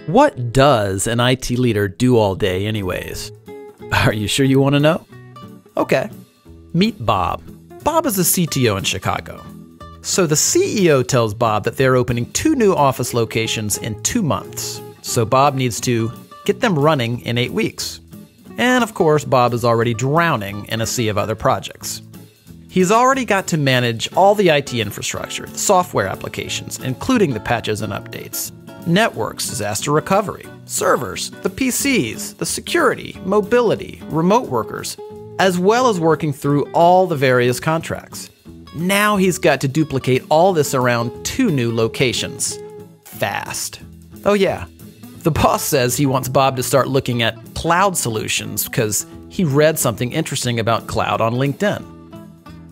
What does an IT leader do all day anyways? Are you sure you want to know? Okay. Meet Bob. Bob is a CTO in Chicago. So the CEO tells Bob that they're opening 2 new office locations in 2 months. So Bob needs to get them running in 8 weeks. And of course, Bob is already drowning in a sea of other projects. He's already got to manage all the IT infrastructure, the software applications, including the patches and updates, networks, disaster recovery, servers, the PCs, the security, mobility, remote workers, as well as working through all the various contracts. Now he's got to duplicate all this around 2 new locations. Fast. Oh yeah, the boss says he wants Bob to start looking at cloud solutions because he read something interesting about cloud on LinkedIn.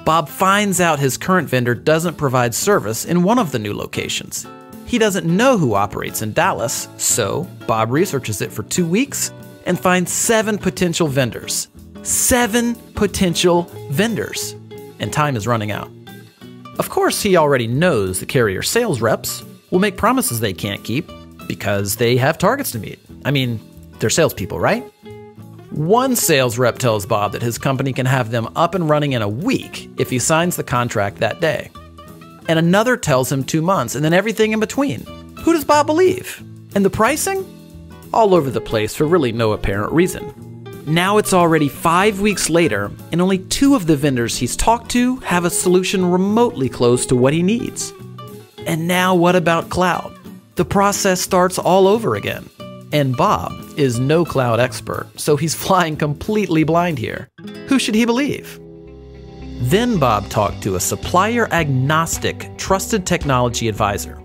Bob finds out his current vendor doesn't provide service in one of the new locations. He doesn't know who operates in Dallas, so Bob researches it for 2 weeks and finds 7 potential vendors. 7 potential vendors. And time is running out. Of course, he already knows the carrier sales reps will make promises they can't keep because they have targets to meet. I mean, they're salespeople, right? One sales rep tells Bob that his company can have them up and running in a week if he signs the contract that day. And another tells him 2 months, and then everything in between. Who does Bob believe? And the pricing? All over the place for really no apparent reason. Now it's already 5 weeks later, and only 2 of the vendors he's talked to have a solution remotely close to what he needs. And now what about cloud? The process starts all over again. And Bob is no cloud expert, so he's flying completely blind here. Who should he believe? Then Bob talked to a Supplier Agnostic trusted technology advisor.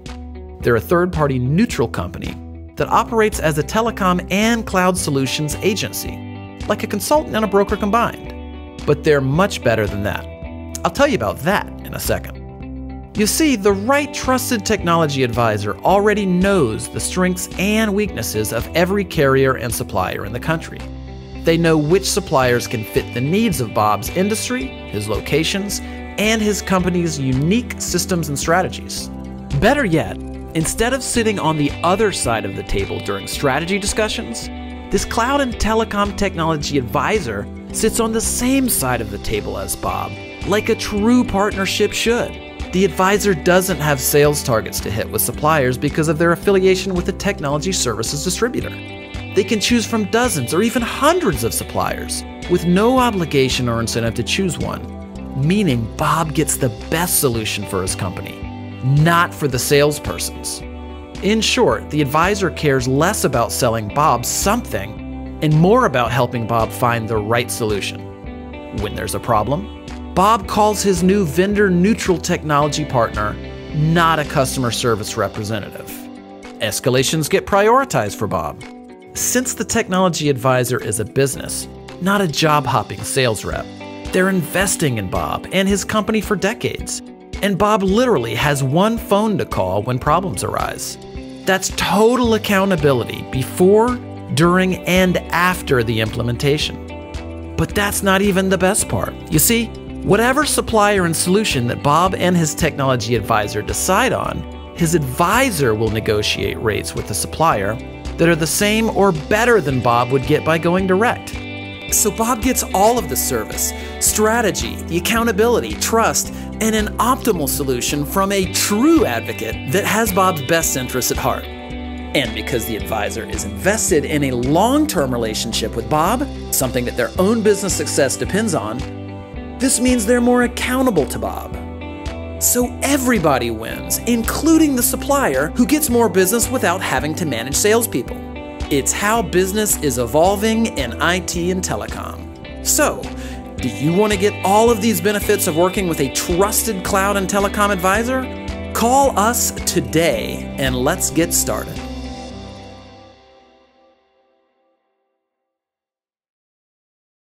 They're a third-party neutral company that operates as a telecom and cloud solutions agency, like a consultant and a broker combined. But they're much better than that. I'll tell you about that in a second. You see, the right trusted technology advisor already knows the strengths and weaknesses of every carrier and supplier in the country. They know which suppliers can fit the needs of Bob's industry, his locations, and his company's unique systems and strategies. Better yet, instead of sitting on the other side of the table during strategy discussions, this cloud and telecom technology advisor sits on the same side of the table as Bob, like a true partnership should. The advisor doesn't have sales targets to hit with suppliers because of their affiliation with a technology services distributor. They can choose from dozens or even hundreds of suppliers with no obligation or incentive to choose one, meaning Bob gets the best solution for his company, not for the salespersons. In short, the advisor cares less about selling Bob something and more about helping Bob find the right solution. When there's a problem, Bob calls his new vendor-neutral technology partner, not a customer service representative. Escalations get prioritized for Bob. Since the technology advisor is a business, not a job-hopping sales rep, they're investing in Bob and his company for decades. And Bob literally has one phone to call when problems arise. That's total accountability before, during, and after the implementation. But that's not even the best part. You see, whatever supplier and solution that Bob and his technology advisor decide on, his advisor will negotiate rates with the supplier that are the same or better than Bob would get by going direct. So Bob gets all of the service, strategy, the accountability, trust, and an optimal solution from a true advocate that has Bob's best interests at heart. And because the advisor is invested in a long-term relationship with Bob, something that their own business success depends on, this means they're more accountable to Bob. So everybody wins, including the supplier who gets more business without having to manage salespeople. It's how business is evolving in IT and telecom. So, do you want to get all of these benefits of working with a trusted cloud and telecom advisor? Call us today and let's get started.